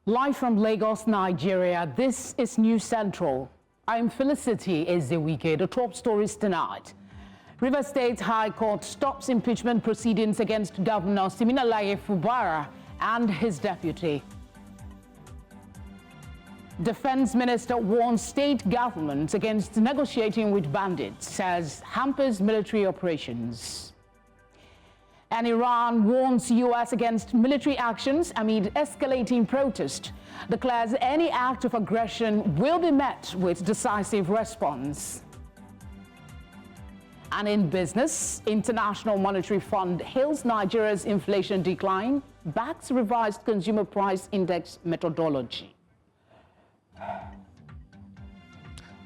Live from Lagos, Nigeria, this is News Central. I'm Felicity Ezewike. The top stories tonight. Rivers State High Court stops impeachment proceedings against Governor Siminalayi Fubara and his deputy. Defense Minister warns state governments against negotiating with bandits, says hampers military operations. And Iran warns U.S. against military actions amid escalating protest, declares any act of aggression will be met with decisive response. And in business, International Monetary Fund hails Nigeria's inflation decline, backs revised consumer price index methodology.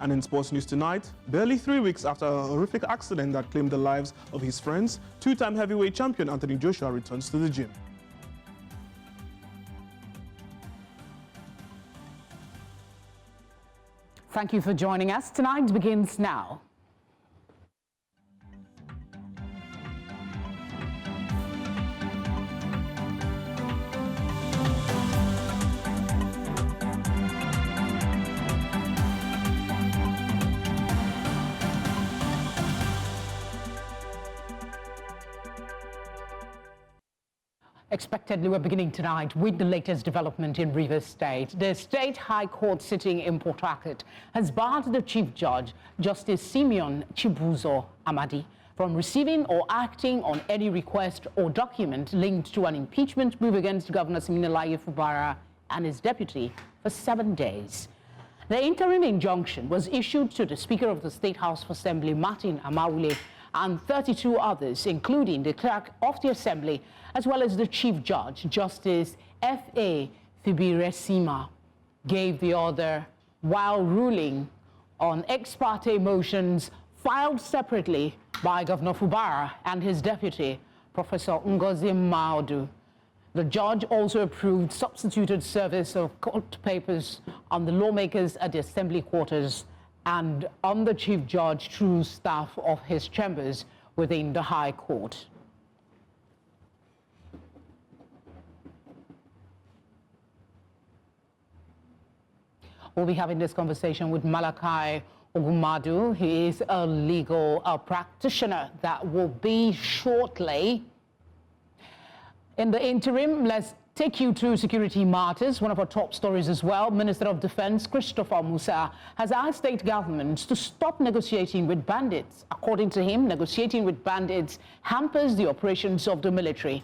And in sports news tonight, barely 3 weeks after a horrific accident that claimed the lives of his friends, two-time heavyweight champion Anthony Joshua returns to the gym. Thank you for joining us. Tonight begins now. Expectedly, we're beginning tonight with the latest development in Rivers State. The State High Court sitting in Port Harcourt has barred the Chief Judge, Justice Simeon Chibuzo Amadi, from receiving or acting on any request or document linked to an impeachment move against Governor Siminalayi Fubara and his deputy for 7 days. The interim injunction was issued to the Speaker of the State House of Assembly, Martin Amaule, and 32 others, including the clerk of the Assembly, as well as the Chief Judge, Justice F.A. Thibiresima, gave the order while ruling on ex parte motions filed separately by Governor Fubara and his deputy, Professor Ngozi Maudu. The judge also approved substituted service of court papers on the lawmakers at the Assembly quarters and on the Chief Judge through staff of his chambers within the High Court. We'll be having this conversation with Malachi Ogumadu. He is a legal practitioner that will be shortly. In the interim, let's take you to security matters. One of our top stories as well. Minister of Defense Christopher Musa has asked state governments to stop negotiating with bandits. According to him, negotiating with bandits hampers the operations of the military.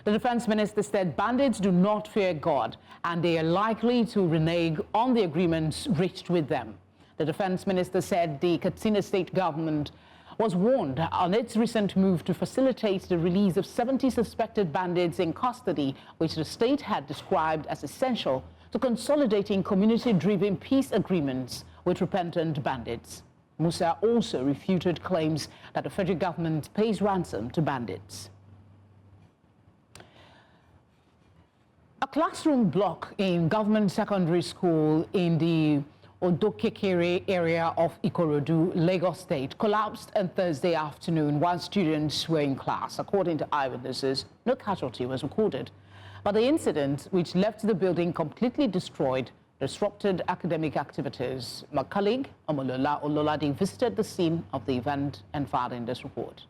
The defense minister said bandits do not fear God and they are likely to renege on the agreements reached with them. The defense minister said the Katsina state government was warned on its recent move to facilitate the release of 70 suspected bandits in custody, which the state had described as essential to consolidating community-driven peace agreements with repentant bandits. Musa also refuted claims that the federal government pays ransom to bandits. A classroom block in government secondary school in the Odokekere area of Ikorodu, Lagos State, collapsed on Thursday afternoon while students were in class. According to eyewitnesses, no casualty was recorded. But the incident, which left the building completely destroyed, disrupted academic activities. My colleague, Omolola Ololade, visited the scene of the event and filed in this report.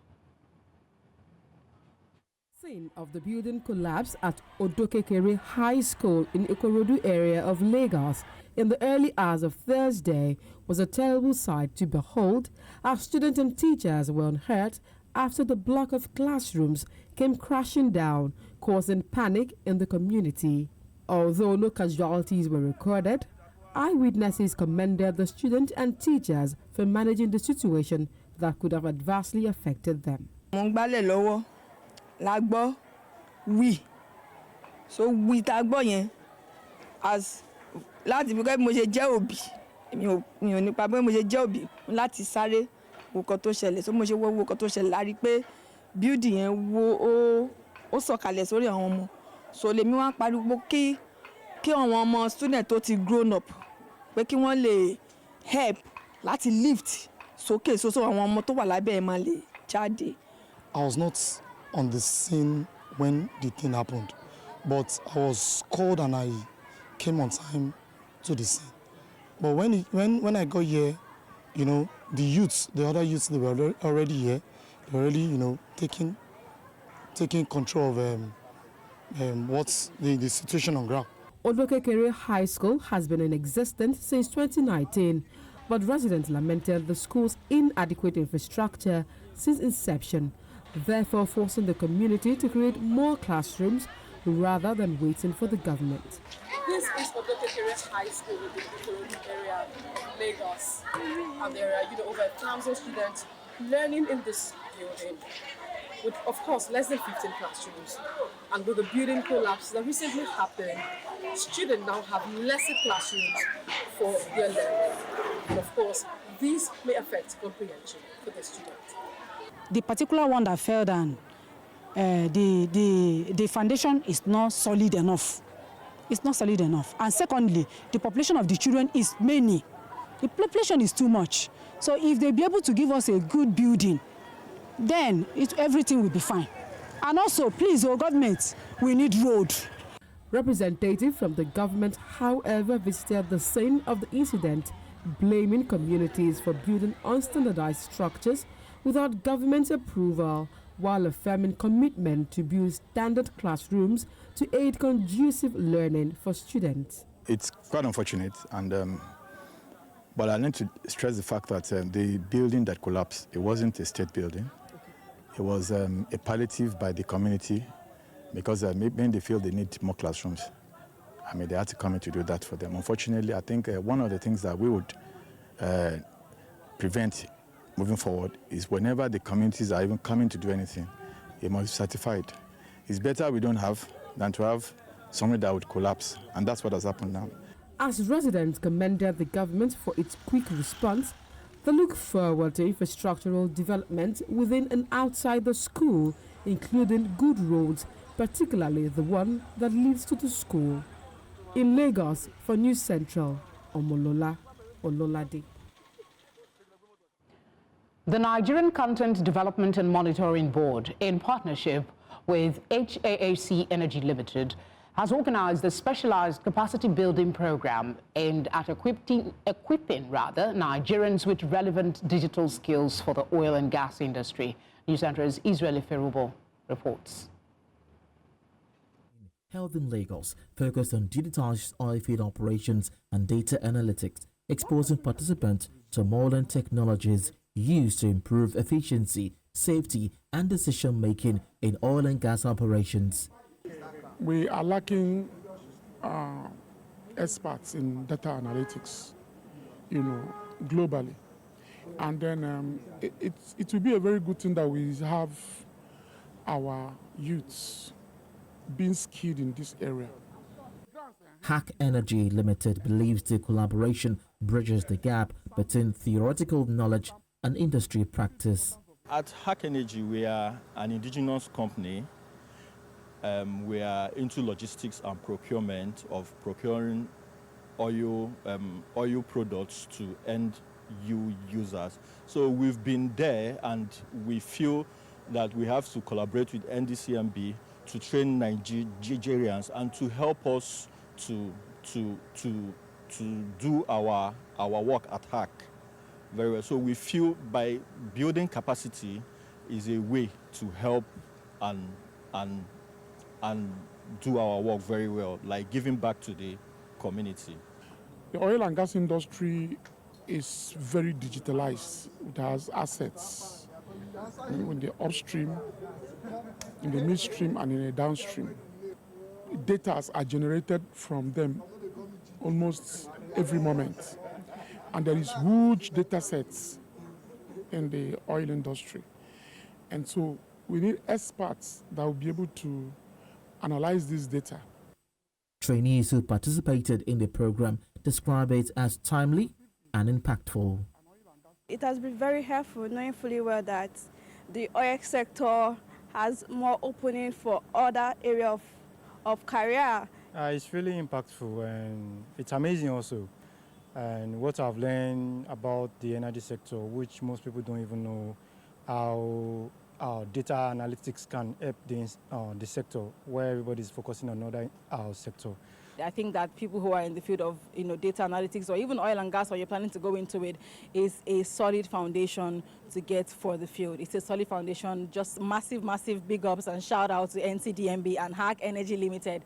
Scene of the building collapse at Odokekere High School in Ikorodu area of Lagos in the early hours of Thursday was a terrible sight to behold, as students and teachers were unhurt after the block of classrooms came crashing down, causing panic in the community. Although no casualties were recorded, eyewitnesses commended the students and teachers for managing the situation that could have adversely affected them. So we tagbo as láti bí mo ṣe jẹ́ òbí mi ò nípa pé mo ṣe jẹ́ òbí láti sáré wo kan tó ṣẹlẹ̀ so mo ṣe wo kan tó ṣẹlẹ̀ la rí pé building yẹn wo ó sọ̀kalẹ̀ sórí àwọn ọmọ so lèmi wá pariwo kí àwọn ọmọ student tó ti grown up pé kí wọ́n lè help láti lift sókè so àwọn ọmọ tó wà lábẹ́ ẹ̀ máa lè jáde. I was not on the scene when the thing happened, but I was called and I came on time to the scene. But when I got here, you know, the other youths, they were already here. They were already, you know, taking control of what's the situation on ground. Odokekere High School has been in existence since 2019, but residents lamented the school's inadequate infrastructure since inception, therefore forcing the community to create more classrooms rather than waiting for the government. This is Odokekere High School in the Ikorodu area of Lagos, and there are over 1,000 students learning in this building, with of course less than 15 classrooms. And with the building collapse that recently happened, students now have lesser classrooms for their learning. And of course, these may affect comprehension for the students. The particular one that fell down, the foundation is not solid enough. It's not solid enough. And secondly, the population of the children is many. The population is too much. So if they be able to give us a good building, then everything will be fine. And also, please, our government, we need road. Representative from the government, however, visited the scene of the incident, blaming communities for building unstandardized structures without government approval, while affirming commitment to build standard classrooms to aid conducive learning for students. It's quite unfortunate, but I need to stress the fact that the building that collapsed, it wasn't a state building. It was a palliative by the community because when they feel they need more classrooms, I mean, they had to come in to do that for them. Unfortunately, I think one of the things that we would prevent moving forward is whenever the communities are even coming to do anything, it must be certified. It's better we don't have than to have something that would collapse, and that's what has happened now. As residents commended the government for its quick response, they look forward to infrastructural development within and outside the school, including good roads, particularly the one that leads to the school. In Lagos, for News Central, Omolola Ololade. The Nigerian Content Development and Monitoring Board, in partnership with HAAC Energy Limited, has organized a specialized capacity building program aimed at equipping Nigerians with relevant digital skills for the oil and gas industry. News Center's Israeli Ferubo reports. Held in Lagos, focused on digitized oil field operations and data analytics, exposing participants to modern technologies used to improve efficiency, safety, and decision-making in oil and gas operations. We are lacking experts in data analytics, globally. And then it will be a very good thing that we have our youths being skilled in this area. Hack Energy Limited believes the collaboration bridges the gap between theoretical knowledge and industry practice. At Hack Energy, we are an indigenous company. We are into logistics and procurement of procuring oil products to end users. So we've been there, and we feel that we have to collaborate with NDCMB to train Nigerians and to help us to do our work at Hack very well. So we feel by building capacity is a way to help and do our work very well, like giving back to the community. The oil and gas industry is very digitalized. It has assets in the upstream, in the midstream, and in the downstream. Data are generated from them almost every moment. And there is huge data sets in the oil industry. And so we need experts that will be able to analyze this data. Trainees who participated in the program describe it as timely and impactful. It has been very helpful knowing fully well that the oil sector has more opening for other areas of career. It's really impactful, and it's amazing also. And what I've learned about the energy sector, which most people don't even know, how data analytics can help the sector, where everybody is focusing on another sector. I think that people who are in the field of data analytics or even oil and gas, or you're planning to go into it, is a solid foundation to get for the field. It's a solid foundation. Just massive big ups and shout out to NCDMB and Hack Energy Limited.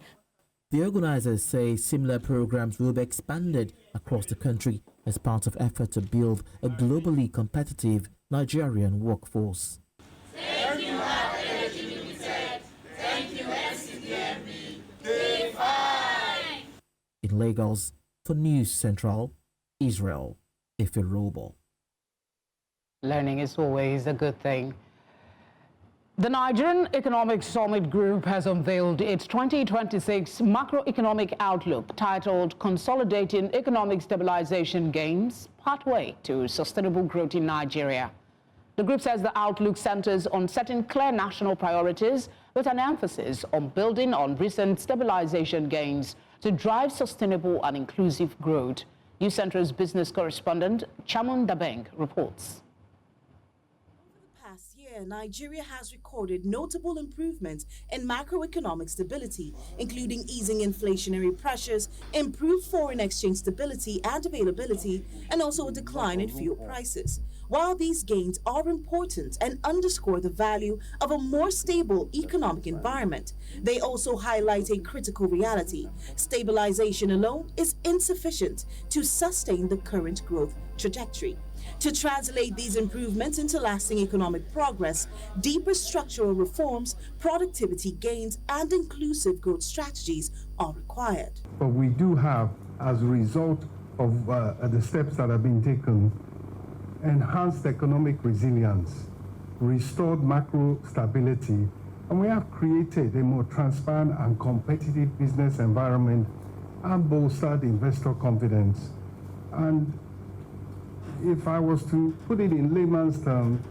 The organizers say similar programs will be expanded across the country as part of effort to build a globally competitive Nigerian workforce. Thank you, Hack Energy Limited. Thank you, NCDMB. Be fine. In Lagos, for News Central, Israel Ifirobo. Learning is always a good thing. The Nigerian Economic Summit Group has unveiled its 2026 macroeconomic outlook titled Consolidating Economic Stabilization Gains, Pathway to Sustainable Growth in Nigeria. The group says the outlook centers on setting clear national priorities with an emphasis on building on recent stabilization gains to drive sustainable and inclusive growth. News Central's business correspondent Chamun Dabeng reports. Nigeria has recorded notable improvements in macroeconomic stability, including easing inflationary pressures, improved foreign exchange stability and availability, and also a decline in fuel prices. While these gains are important and underscore the value of a more stable economic environment, they also highlight a critical reality. Stabilization alone is insufficient to sustain the current growth trajectory. To translate these improvements into lasting economic progress, deeper structural reforms, productivity gains, and inclusive growth strategies are required. But we do have, as a result of the steps that have been taken, enhanced economic resilience, restored macro stability, and we have created a more transparent and competitive business environment and bolstered investor confidence. And if I was to put it in layman's terms,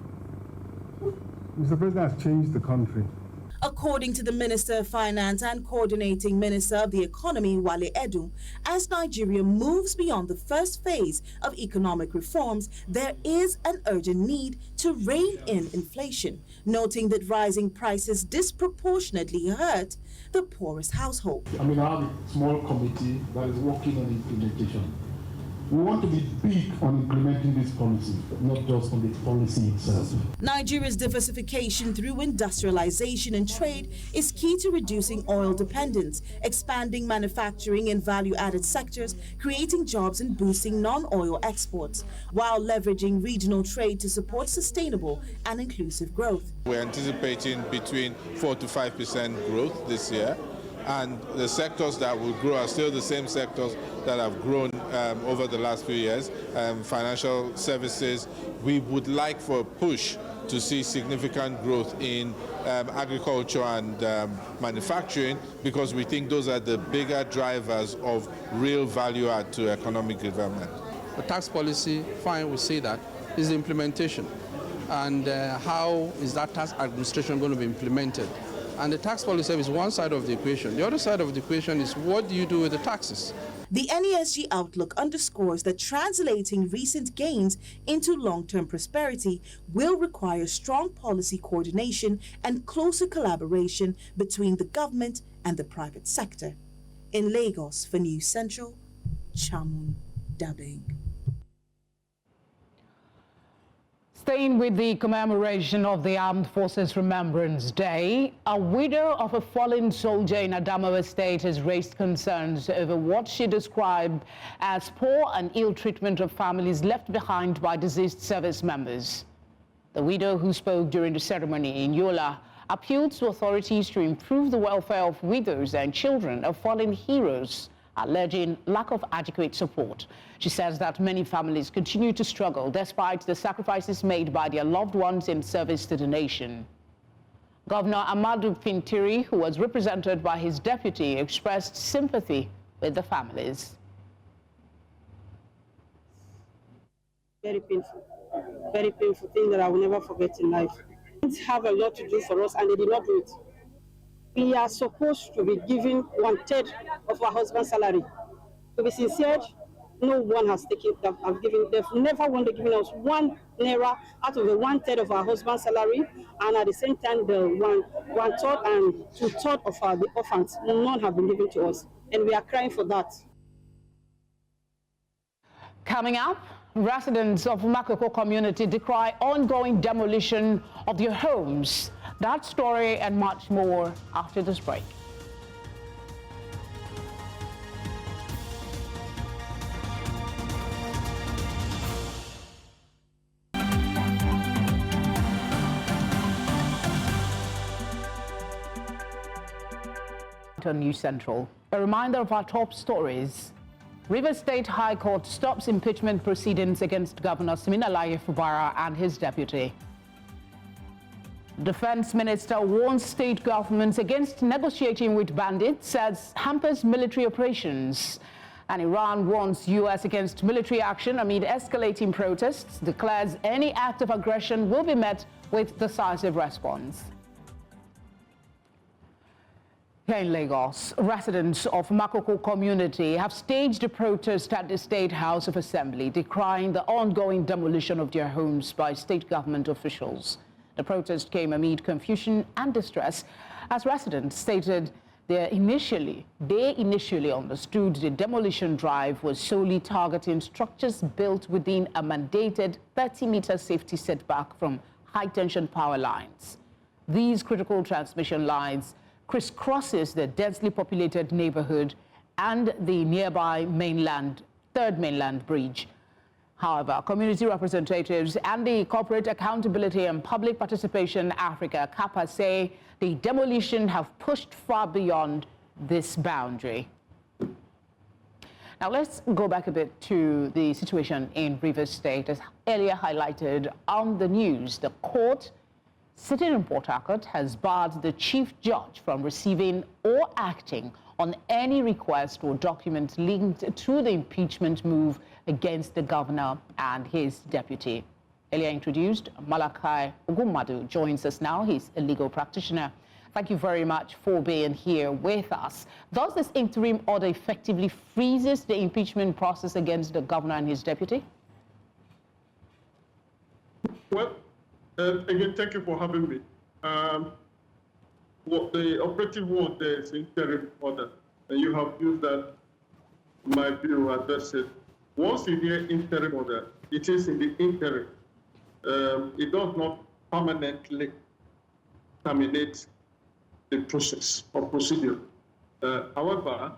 Mr. President has changed the country. According to the Minister of Finance and Coordinating Minister of the Economy, Wale Edun, as Nigeria moves beyond the first phase of economic reforms, there is an urgent need to rein in inflation, noting that rising prices disproportionately hurt the poorest household. I have a small committee that is working on implementation. We want to be big on implementing this policy, not just on the policy itself. Nigeria's diversification through industrialization and trade is key to reducing oil dependence, expanding manufacturing and value-added sectors, creating jobs and boosting non-oil exports, while leveraging regional trade to support sustainable and inclusive growth. We're anticipating between 4 to 5% growth this year. And the sectors that will grow are still the same sectors that have grown over the last few years. Financial services, we would like for a push to see significant growth in agriculture and manufacturing, because we think those are the bigger drivers of real value add to economic development. The tax policy, fine, we see that, is the implementation. And how is that tax administration going to be implemented? And the tax policy is one side of the equation. The other side of the equation is what do you do with the taxes? The NESG outlook underscores that translating recent gains into long-term prosperity will require strong policy coordination and closer collaboration between the government and the private sector. In Lagos, for News Central, Chamun Dabeng. Staying with the commemoration of the Armed Forces Remembrance Day, a widow of a fallen soldier in Adamawa State has raised concerns over what she described as poor and ill treatment of families left behind by deceased service members. The widow, who spoke during the ceremony in Yola, appealed to authorities to improve the welfare of widows and children of fallen heroes, alleging lack of adequate support. She says that many families continue to struggle despite the sacrifices made by their loved ones in service to the nation. Governor Amadu Fintiri, who was represented by his deputy, expressed sympathy with the families. Very painful thing that I will never forget in life. They have a lot to do for us and they did not do it. We are supposed to be giving 1/3 of our husband's salary. To be sincere, no one has taken that. They've never wanted giving us 1 naira out of the 1/3 of our husband's salary, and at the same time, the 1/3 and 2/3 of the orphans, none have been given to us. and we are crying for that. Coming up, residents of Makoko community decry ongoing demolition of their homes. That story and much more after this break. On News Central, a reminder of our top stories. Rivers State High Court stops impeachment proceedings against Governor Siminalayi Fubara and his deputy. Defense Minister warns state governments against negotiating with bandits, says hampers military operations. And Iran warns U.S. against military action amid escalating protests, declares any act of aggression will be met with decisive response. Here in Lagos, residents of Makoko community have staged a protest at the State House of Assembly, decrying the ongoing demolition of their homes by state government officials. The protest came amid confusion and distress, as residents stated they initially understood the demolition drive was solely targeting structures built within a mandated 30-meter safety setback from high-tension power lines. These critical transmission lines crisscrosses the densely populated neighborhood and the nearby third mainland bridge. However, community representatives and the Corporate Accountability and Public Participation Africa, CAPA, say the demolition have pushed far beyond this boundary. Now let's go back a bit to the situation in Rivers State. As earlier highlighted on the news, the court sitting in Port Harcourt has barred the chief judge from receiving or acting on any request or document linked to the impeachment move against the governor and his deputy. Earlier introduced, Malachi Ogumadu joins us now. He's a legal practitioner. Thank you very much for being here with us. Does this interim order effectively freezes the impeachment process against the governor and his deputy? Well, again, thank you for having me. What the operative word there is interim order, and you have used that, in my view, address it. Once you hear interim order, it is in the interim. It does not permanently terminate the process or procedure. However,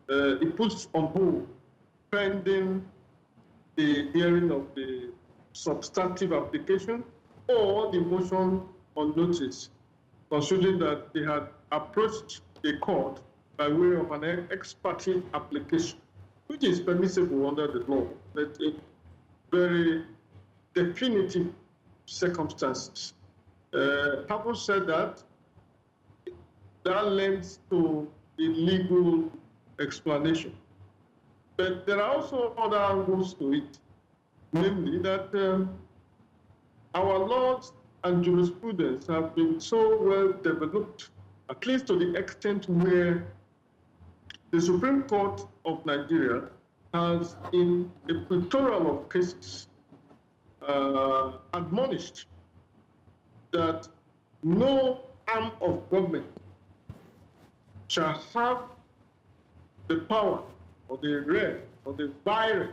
it puts on hold pending the hearing of the substantive application or the motion on notice, considering that they had approached the court by way of an ex parte application, which is permissible under the law, but in very definitive circumstances. Having said that, that lends to the legal explanation. But there are also other angles to it, namely that our laws and jurisprudence have been so well developed, at least to the extent where the Supreme Court of Nigeria has, in a plethora of cases, admonished that no arm of government shall have the power or the right or the right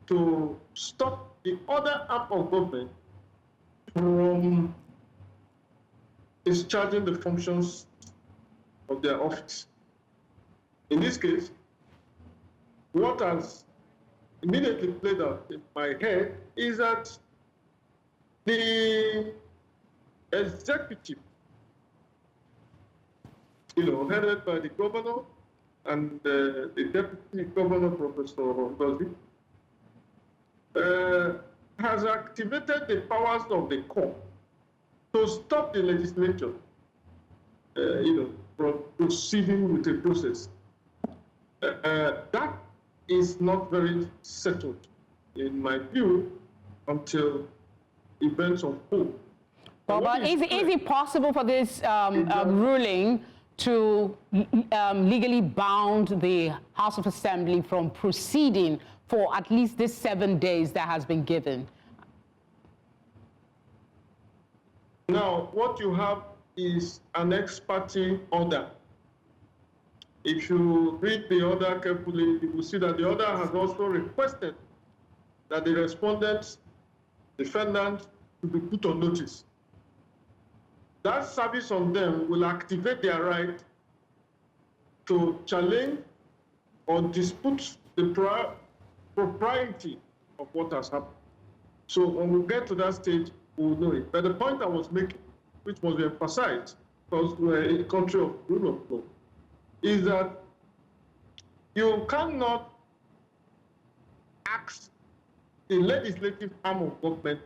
to stop the other arm of government from discharging the functions of their office. In this case, what has immediately played out in my head is that the executive, headed by the governor and the deputy governor, Professor Ngozi, has activated the powers of the court to stop the legislature, from proceeding with the process. That is not very settled, in my view, until events unfold. But is it possible for this ruling to legally bound the House of Assembly from proceeding for at least this 7 days that has been given? Now, what you have is an ex parte order If you read the order carefully, you will see that the order has also requested that the respondents, defendants, to be put on notice. That service on them will activate their right to challenge or dispute the propriety of what has happened. So when we get to that stage, we'll know it. But the point I was making, which must be emphasized, because we're a country of rule of law, is that you cannot ask the legislative arm of government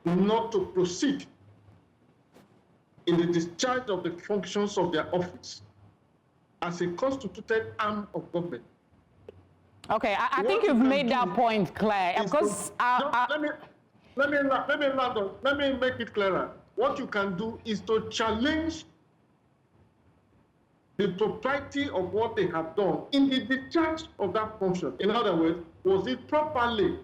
not to proceed in the discharge of the functions of their office as a constituted arm of government. Okay, I think you've made that point clear. Because let me make it clearer. What you can do is to challenge the propriety of what they have done in the discharge of that function. In other words, was it properly?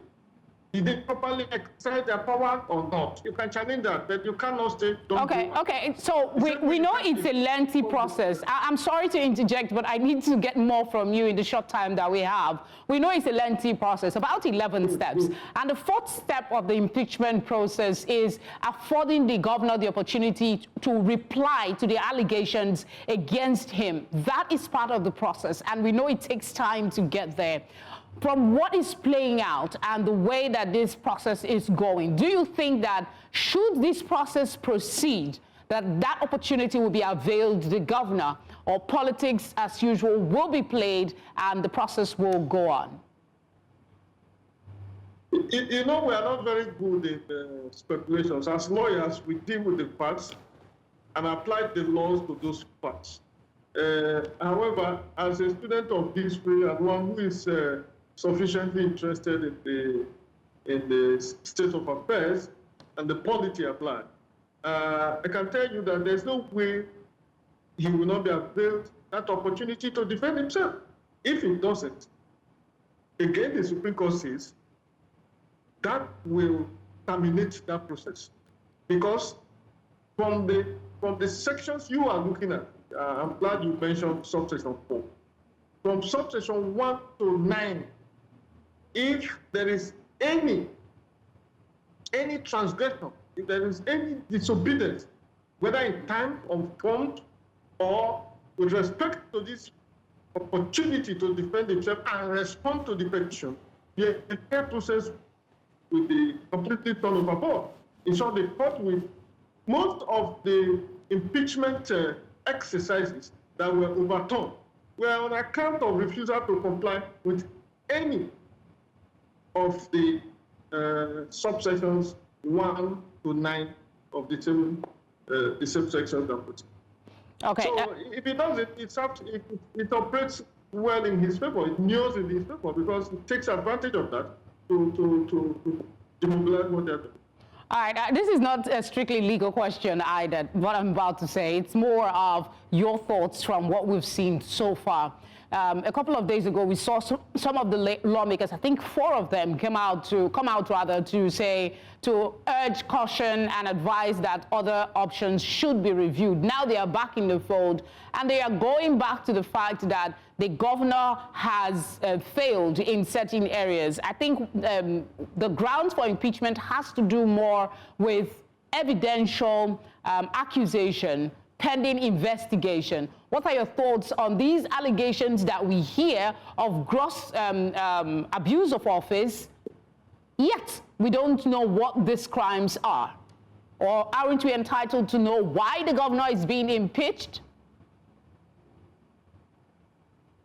Did they properly exercise their power or not? You can challenge that, but you cannot say, don't do it. Okay. So we know it's a lengthy process. I'm sorry to interject, but I need to get more from you in the short time that we have. We know it's a lengthy process, about 11 steps. And the fourth step of the impeachment process is affording the governor the opportunity to reply to the allegations against him. That is part of the process, and we know it takes time to get there. From what is playing out and the way that this process is going, do you think that should this process proceed, that opportunity will be availed to the governor, or politics as usual will be played and the process will go on? You know, we are not very good in speculations. As lawyers, we deal with the facts and apply the laws to those facts. However, as a student of history and one who is sufficiently interested in the state of affairs and the polity applied, I can tell you that there's no way he will not be availed that opportunity to defend himself. If he doesn't, again, the Supreme Court says that will terminate that process, because from the sections you are looking at, I'm glad you mentioned subsection 4. From subsection 1 to 9, if there is any transgression, if there is any disobedience, whether in time of form or with respect to this opportunity to defend himself and respond to the petition, the entire process will be completely turned overboard. In short, the court will, most of the impeachment exercises that were overturned were on account of refusal to comply with any of the subsections 1 to 9 of the same subsections that put. Okay. So if he does it, it operates well in his favor. It knows in his favor because it takes advantage of that to demobilize what they're doing. All right, this is not a strictly legal question either, what I'm about to say. It's more of your thoughts from what we've seen so far. A couple of days ago, we saw some of the lawmakers, I think 4 of them, come out to urge caution and advise that other options should be reviewed. Now they are back in the fold, and they are going back to the fact that the governor has failed in certain areas. I think the grounds for impeachment has to do more with evidential accusation pending investigation. What are your thoughts on these allegations that we hear of gross abuse of office, yet we don't know what these crimes are? Or aren't we entitled to know why the governor is being impeached?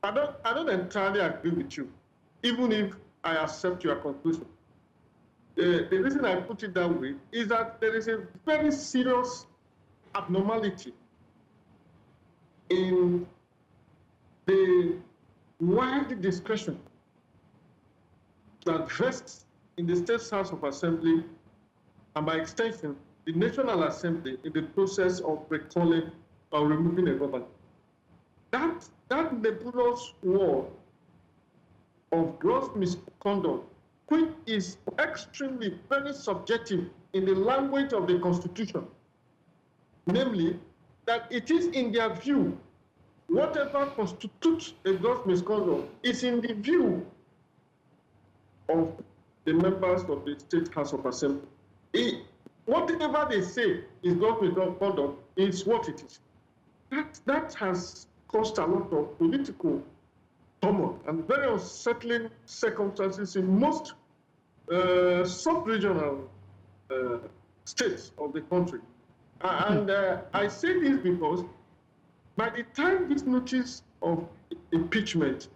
I don't entirely agree with you, even if I accept your conclusion. The reason I put it that way is that there is a very serious abnormality in the wide discretion that vests in the State House of Assembly and by extension, the National Assembly in the process of recalling or removing a governor. That nebulous word of gross misconduct, which is extremely very subjective in the language of the Constitution, namely that it is in their view whatever constitutes a gross misconduct is in the view of the members of the State House of Assembly. Whatever they say is gross misconduct is what it is. That has caused a lot of political turmoil and very unsettling circumstances in most sub-regional states of the country. And I say this because by the time this notice of impeachment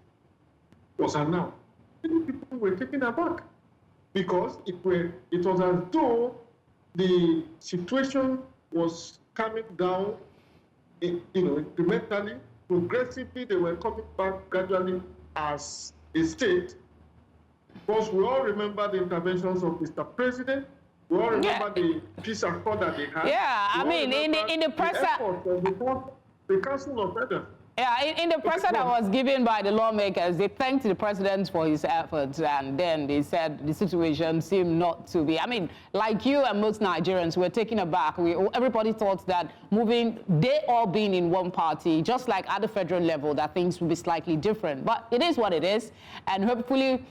was announced, many people were taken aback because it was as though the situation was coming down, incrementally, progressively. They were coming back gradually as a state. Because we all remember the interventions of Mr. President. We all remember the peace accord that they had. Yeah, I mean, in the press the Council of Elders. Yeah, in the press that was given by the lawmakers, they thanked the president for his efforts, and then they said the situation seemed not to be. I mean, like you and most Nigerians were taken aback. Everybody thought that they all being in one party, just like at the federal level, that things would be slightly different. But it is what it is, and hopefully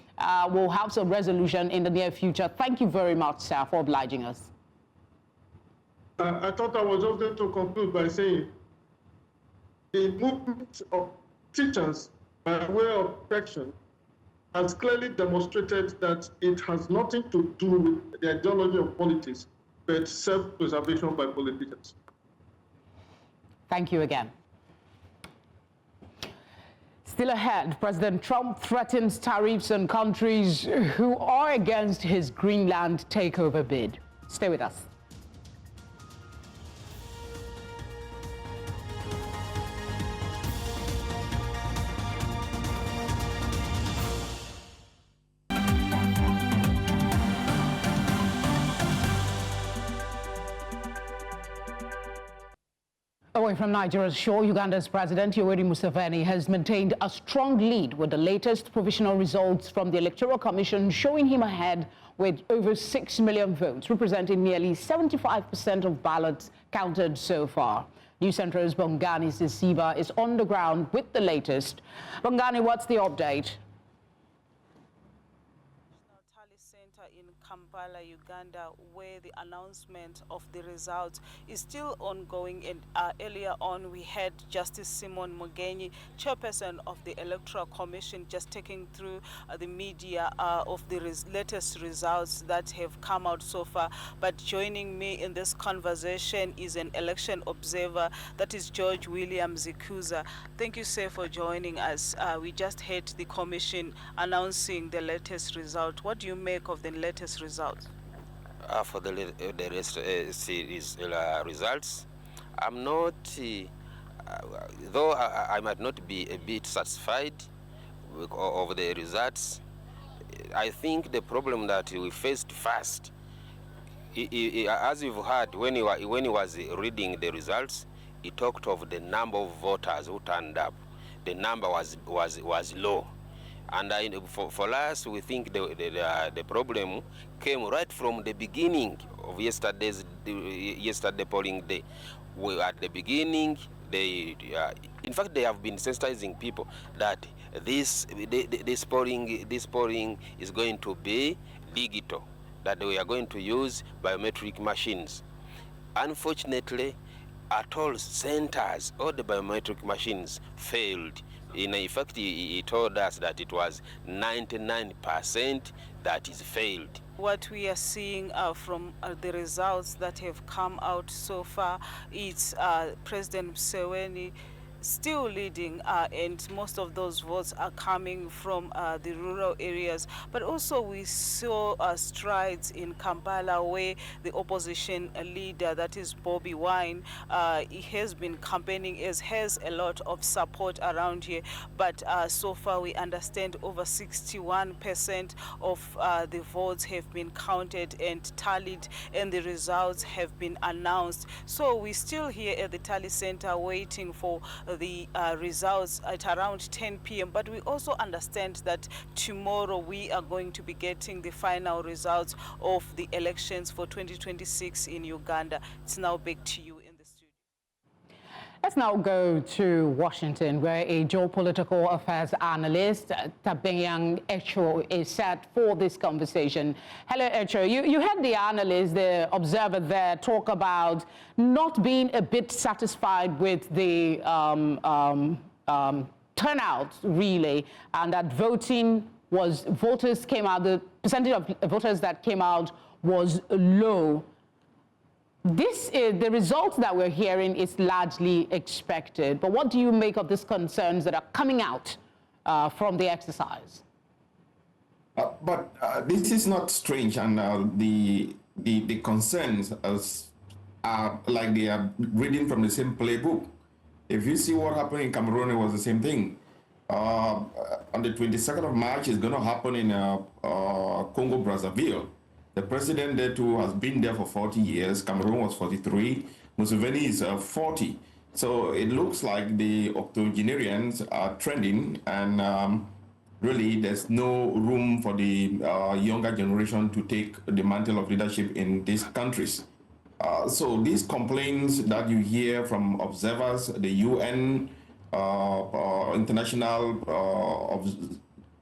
we'll have some resolution in the near future. Thank you very much, sir, for obliging us. I thought I was just going to conclude by saying the movement of teachers by way of protection has clearly demonstrated that it has nothing to do with the ideology of politics, but self-preservation by politicians. Thank you again. Still ahead, President Trump threatens tariffs on countries who are against his Greenland takeover bid. Stay with us. Away from Nigeria's shore, Uganda's President Yoweri Museveni has maintained a strong lead with the latest provisional results from the Electoral Commission showing him ahead with over 6 million votes, representing nearly 75% of ballots counted so far. News Central's Bongani Sisiba is on the ground with the latest. Bongani, what's the update? In Kampala, Uganda, where the announcement of the results is still ongoing. And earlier on, we had Justice Simon Mugenyi, chairperson of the Electoral Commission, just taking through the media of the latest results that have come out so far. But joining me in this conversation is an election observer, that is George William Zikuza. Thank you, sir, for joining us. We just heard the commission announcing the latest result. What do you make of the latest results? For the series results, I'm not, though I might not be a bit satisfied of the results. I think the problem that we faced first, as you've heard, when he was reading the results, he talked of the number of voters who turned up. The number was low. And for us, we think the problem came right from the beginning of yesterday polling day. At the beginning, in fact, they have been sensitizing people that this polling is going to be digital, that we are going to use biometric machines. Unfortunately, at all centers, all the biometric machines failed. In fact, he told us that it was 99% that is failed. What we are seeing from the results that have come out so far is President Museveni still leading, and most of those votes are coming from the rural areas. But also we saw strides in Kampala, where the opposition leader, that is Bobby Wine, he has been campaigning, has a lot of support around here. But so far we understand over 61% of the votes have been counted and tallied, and the results have been announced. So we're still here at the tally center waiting for the results at around 10 p.m. But we also understand that tomorrow we are going to be getting the final results of the elections for 2026 in Uganda. It's now back to you in the studio. Let's now go to Washington, where a geopolitical affairs analyst, Tabenyang Echo, is set for this conversation. Hello, Echo. You heard the analyst, the observer there, talk about not being a bit satisfied with the turnout, really, and that voters came out, the percentage of voters that came out was low. The results that we're hearing is largely expected, but what do you make of these concerns that are coming out from the exercise? But this is not strange, and the concerns are like they are reading from the same playbook. If you see what happened in Cameroon, it was the same thing. On the 22nd of March, it's going to happen in Congo-Brazzaville. The president there too has been there for 40 years. Cameroon was 43. Museveni is 40. So it looks like the octogenarians are trending, and really there's no room for the younger generation to take the mantle of leadership in these countries. So these complaints that you hear from observers, the UN, International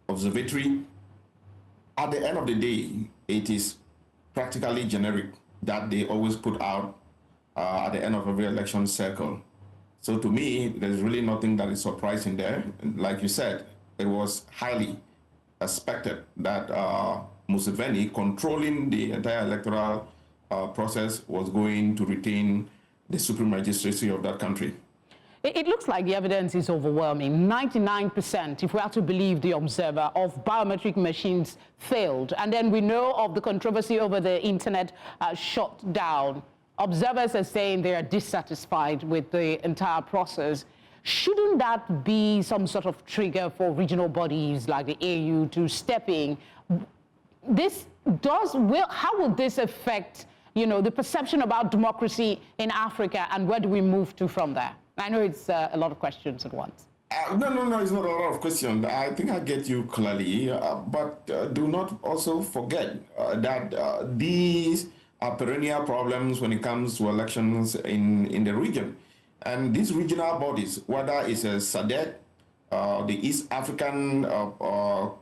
Observatory, at the end of the day, it is practically generic that they always put out at the end of every election cycle. So to me, there's really nothing that is surprising there. Like you said, it was highly expected that Museveni, controlling the entire electoral process, was going to retain the supreme magistracy of that country. It looks like the evidence is overwhelming. 99%, if we are to believe the observer, of biometric machines failed. And then we know of the controversy over the internet shut down. Observers are saying they are dissatisfied with the entire process. Shouldn't that be some sort of trigger for regional bodies like the AU to step in? How will this affect, the perception about democracy in Africa, and where do we move to from there? I know it's a lot of questions at once. No, it's not a lot of questions. I think I get you clearly, but do not also forget that these are perennial problems when it comes to elections in the region. And these regional bodies, whether it's a SADC, the East African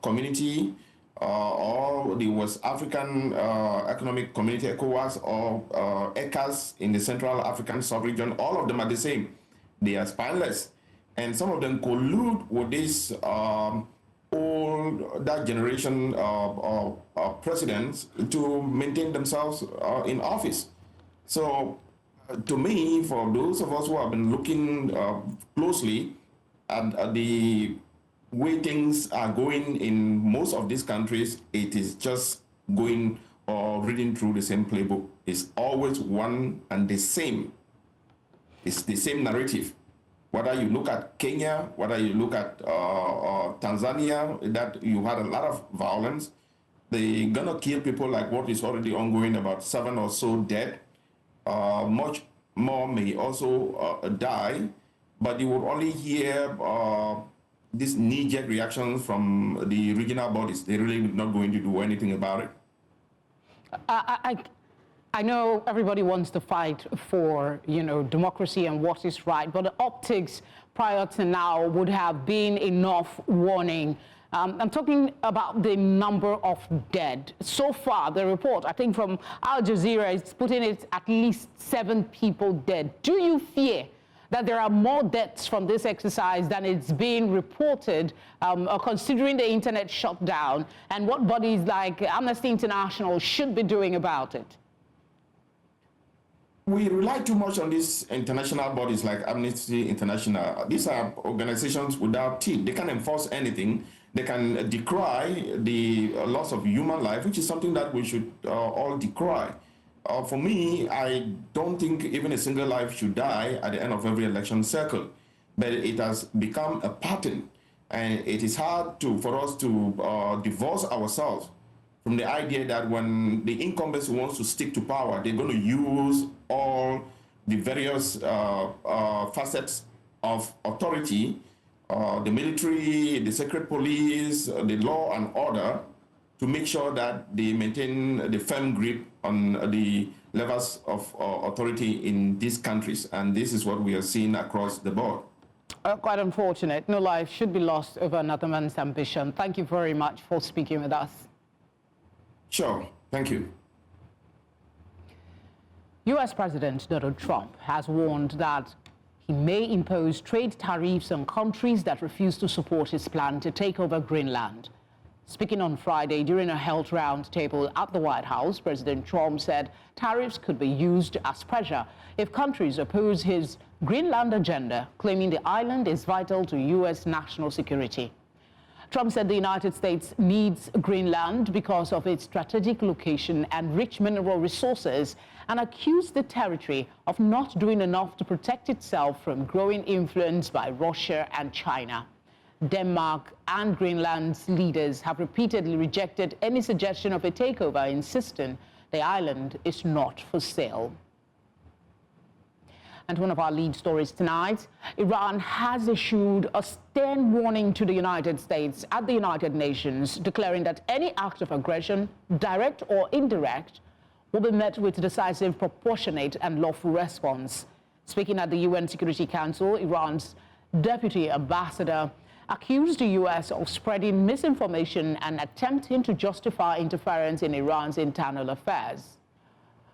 Community, or the West African Economic Community, ECOWAS, or ECAS in the Central African sub-region, all of them are the same. They are spineless, and some of them collude with this that generation of presidents to maintain themselves in office. So, to me, for those of us who have been looking closely at the way things are going in most of these countries, it is just going or reading through the same playbook. It's always one and the same. It's the same narrative. Whether you look at Kenya, whether you look at Tanzania, that you had a lot of violence. They're gonna kill people like what is already ongoing, about 7 or so dead. Much more may also die, but you would only hear these knee-jerk reactions from the regional bodies. They're really not going to do anything about it. I know everybody wants to fight for, democracy and what is right, but the optics prior to now would have been enough warning. I'm talking about the number of dead. So far, the report, I think from Al Jazeera, is putting it at least 7 people dead. Do you fear that there are more deaths from this exercise than it's being reported, considering the internet shutdown, and what bodies like Amnesty International should be doing about it? We rely too much on these international bodies like Amnesty International. These are organizations without teeth. They can't enforce anything. They can decry the loss of human life, which is something that we should all decry. For me, I don't think even a single life should die at the end of every election cycle. But it has become a pattern, and it is hard for us to divorce ourselves from the idea that when the incumbents wants to stick to power, they're going to use all the various facets of authority, the military, the secret police, the law and order, to make sure that they maintain the firm grip on the levels of authority in these countries, and this is what we are seeing across the board. Quite unfortunate. No life should be lost over another man's ambition. Thank you very much for speaking with us. Sure. Thank you. U.S. President Donald Trump has warned that he may impose trade tariffs on countries that refuse to support his plan to take over Greenland. Speaking on Friday during a health roundtable at the White House, President Trump said tariffs could be used as pressure if countries oppose his Greenland agenda, claiming the island is vital to U.S. national security. Trump said the United States needs Greenland because of its strategic location and rich mineral resources, and accused the territory of not doing enough to protect itself from growing influence by Russia and China. Denmark and Greenland's leaders have repeatedly rejected any suggestion of a takeover, insisting the island is not for sale. And one of our lead stories tonight, Iran has issued a stern warning to the United States at the United Nations, declaring that any act of aggression, direct or indirect, will be met with decisive, proportionate and lawful response. Speaking at the UN Security Council, Iran's deputy ambassador accused the U.S. of spreading misinformation and attempting to justify interference in Iran's internal affairs.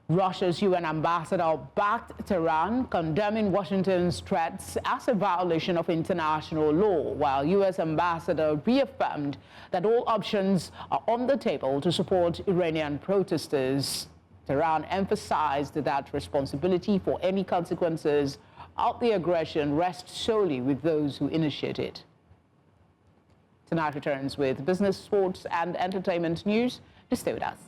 Russia's UN ambassador backed Tehran, condemning Washington's threats as a violation of international law, while U.S. ambassador reaffirmed that all options are on the table to support Iranian protesters. Tehran emphasized that responsibility for any consequences of the aggression rests solely with those who initiate it. Tonight returns with business, sports, and entertainment news. Just stay with us.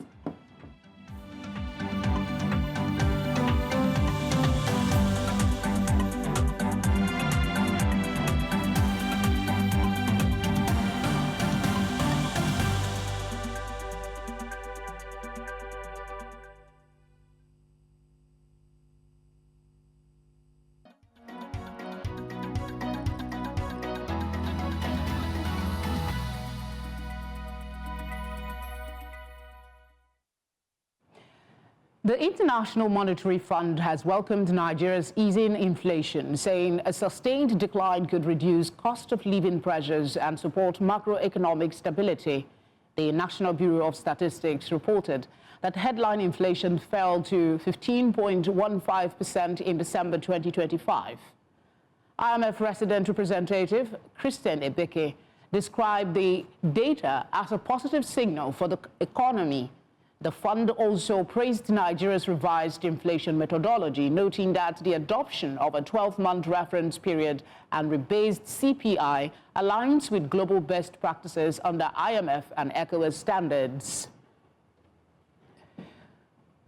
The International Monetary Fund has welcomed Nigeria's easing inflation, saying a sustained decline could reduce cost of living pressures and support macroeconomic stability. The National Bureau of Statistics reported that headline inflation fell to 15.15% in December 2025. IMF resident representative Christian Ebeke described the data as a positive signal for the economy. The fund also praised Nigeria's revised inflation methodology, noting that the adoption of a 12-month reference period and rebased CPI aligns with global best practices under IMF and ECOWAS standards.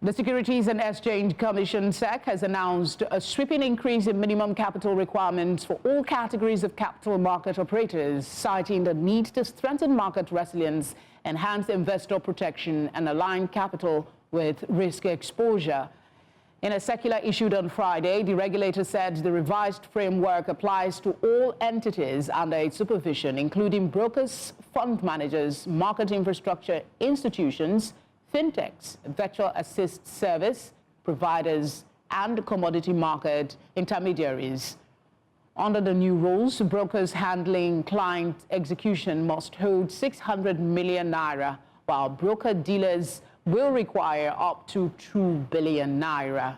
The Securities and Exchange Commission, SEC, has announced a sweeping increase in minimum capital requirements for all categories of capital market operators, citing the need to strengthen market resilience, enhance investor protection, and align capital with risk exposure. In a circular issued on Friday, the regulator said the revised framework applies to all entities under its supervision, including brokers, fund managers, market infrastructure institutions, fintechs, virtual assist service providers, and commodity market intermediaries. Under the new rules, brokers handling client execution must hold 600 million naira, while broker dealers will require up to 2 billion naira.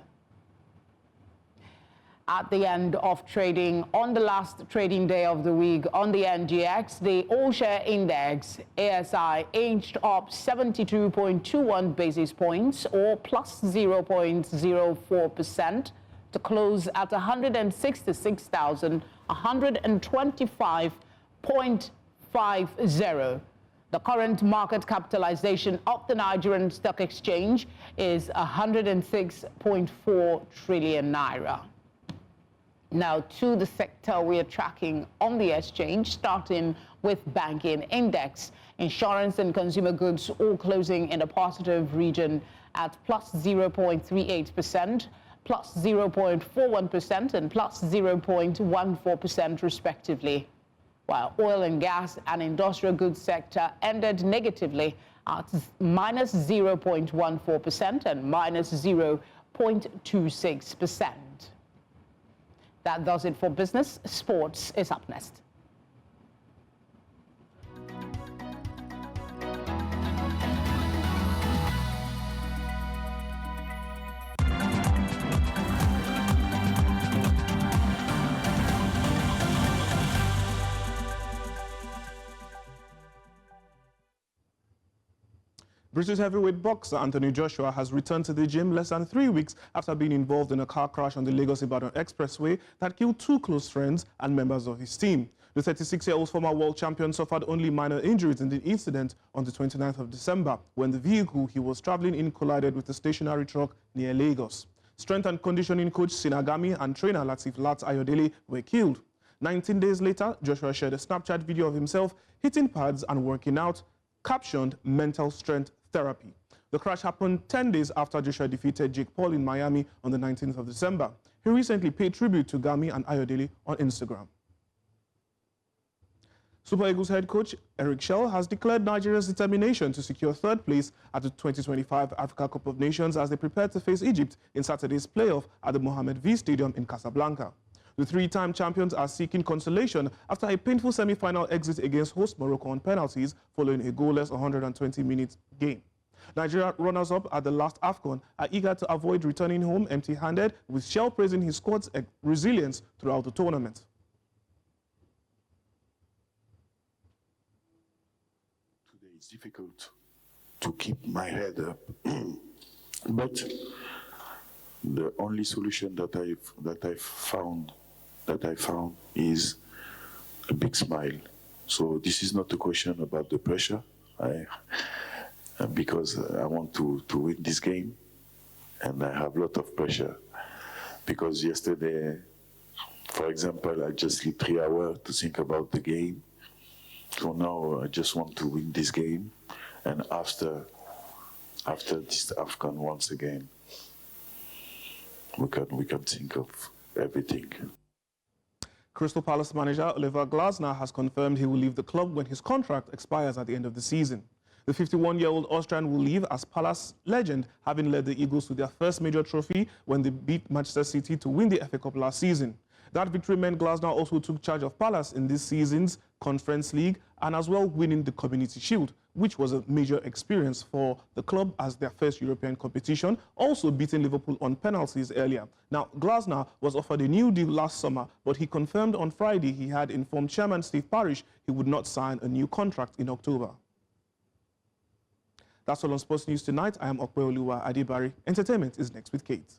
At the end of trading on the last trading day of the week on the NGX, the all-share index, ASI, inched up 72.21 basis points, or plus 0.04%, to close at 166,125.50. The current market capitalization of the Nigerian Stock Exchange is 106.4 trillion naira. Now to the sector we are tracking on the exchange, starting with banking index. Insurance and consumer goods all closing in a positive region at plus 0.38%, plus 0.41%, and plus 0.14% respectively, while oil and gas and industrial goods sector ended negatively at minus 0.14% and minus 0.02% 0.26%. That does it for business. Sports is up next. British heavyweight boxer Anthony Joshua has returned to the gym less than 3 weeks after being involved in a car crash on the Lagos-Ibadan Expressway that killed 2 close friends and members of his team. The 36-year-old former world champion suffered only minor injuries in the incident on the 29th of December when the vehicle he was traveling in collided with a stationary truck near Lagos. Strength and conditioning coach Sinagami and trainer Latif Lat Ayodele were killed. 19 days later, Joshua shared a Snapchat video of himself hitting pads and working out, captioned "Mental Strength Therapy." The crash happened 10 days after Joshua defeated Jake Paul in Miami on the 19th of December. He recently paid tribute to Gami and Ayodele on Instagram. Super Eagles head coach Eric Shell has declared Nigeria's determination to secure 3rd place at the 2025 Africa Cup of Nations as they prepare to face Egypt in Saturday's playoff at the Mohammed V Stadium in Casablanca. The 3-time champions are seeking consolation after a painful semi-final exit against host Morocco on penalties following a goalless 120-minute game. Nigeria runners-up at the last AFCON are eager to avoid returning home empty-handed, with Shell praising his squad's resilience throughout the tournament. Today it's difficult to keep my head up, but the only solution that I found is a big smile. So this is not a question about the pressure, because I want to win this game, and I have a lot of pressure because yesterday, for example, I just sleep 3 hours to think about the game. So now I just want to win this game, and after this AFCON once again, we can think of everything. Crystal Palace manager Oliver Glasner has confirmed he will leave the club when his contract expires at the end of the season. The 51-year-old Austrian will leave as Palace legend, having led the Eagles to their first major trophy when they beat Manchester City to win the FA Cup last season. That victory meant Glasner also took charge of Palace in this season's Conference League and as well winning the Community Shield, which was a major experience for the club as their first European competition, also beating Liverpool on penalties earlier. Now, Glasner was offered a new deal last summer, but he confirmed on Friday he had informed Chairman Steve Parish he would not sign a new contract in October. That's all on Sports News tonight. I am Okweoluwa Adibari. Entertainment is next with Kate.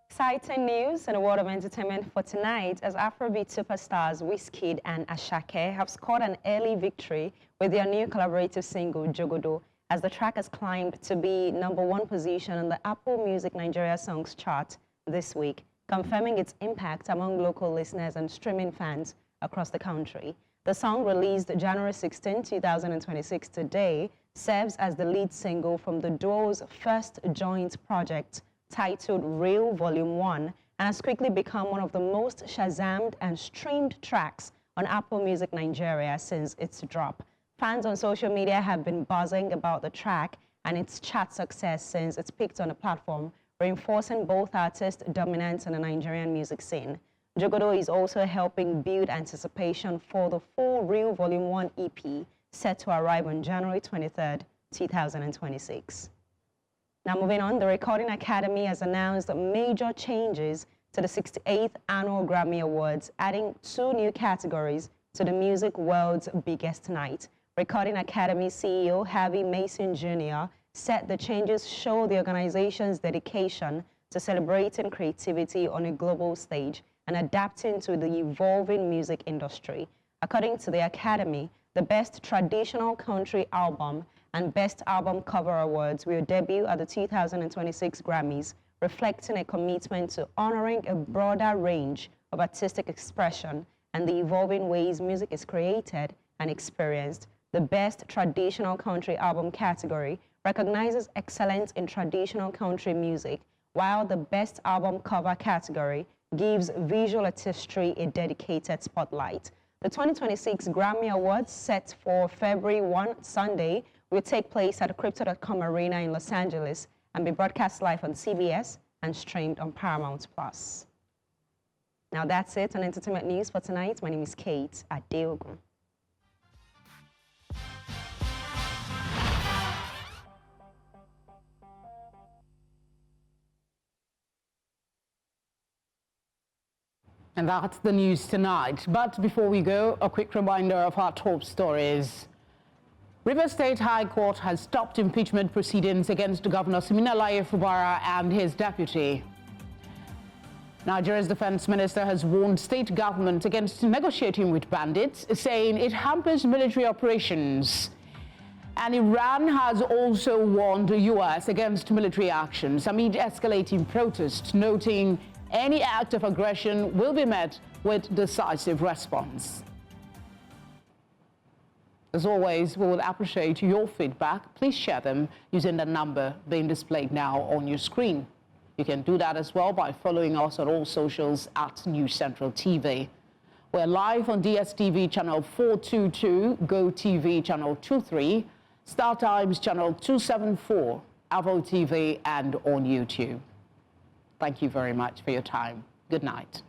Exciting news in the world of entertainment for tonight as Afrobeat superstars Wizkid and Asake have scored an early victory with their new collaborative single, Jogodo, as the track has climbed to be #1 position on the Apple Music Nigeria Songs chart this week, confirming its impact among local listeners and streaming fans across the country. The song, released January 16, 2026 today, serves as the lead single from the duo's first joint project, titled Real Volume 1, and has quickly become one of the most Shazammed and streamed tracks on Apple Music Nigeria since its drop. Fans on social media have been buzzing about the track and its chart success since it's peaked on the platform, reinforcing both artists' dominance in the Nigerian music scene. Jogodo is also helping build anticipation for the full Real Volume 1 EP, set to arrive on January 23rd, 2026. Now moving on, the Recording Academy has announced major changes to the 68th Annual Grammy Awards, adding 2 new categories to the music world's biggest night. Recording Academy CEO Harvey Mason Jr. said the changes show the organization's dedication to celebrating creativity on a global stage and adapting to the evolving music industry. According to the Academy, the Best Traditional Country Album and Best Album Cover Awards will debut at the 2026 Grammys, reflecting a commitment to honoring a broader range of artistic expression and the evolving ways music is created and experienced. The Best Traditional Country Album category recognizes excellence in traditional country music, while the Best Album Cover category gives visual artistry a dedicated spotlight. The 2026 Grammy Awards, set for February 1, Sunday, will take place at the Crypto.com Arena in Los Angeles and be broadcast live on CBS and streamed on Paramount+. Now that's it on Entertainment News for tonight. My name is Kate Adeogun. And that's the news tonight. But before we go, a quick reminder of our top stories. Rivers State High Court has stopped impeachment proceedings against Governor Siminalayi Fubara and his deputy. Nigeria's defense minister has warned state government against negotiating with bandits, saying it hampers military operations. And Iran has also warned the U.S. against military actions amid escalating protests, noting any act of aggression will be met with decisive response. As always, we will appreciate your feedback. Please share them using the number being displayed now on your screen. You can do that as well by following us on all socials at News Central TV. We're live on DSTV channel 422, GoTV channel 23, Star Times channel 274, Avo TV, and on YouTube. Thank you very much for your time. Good night.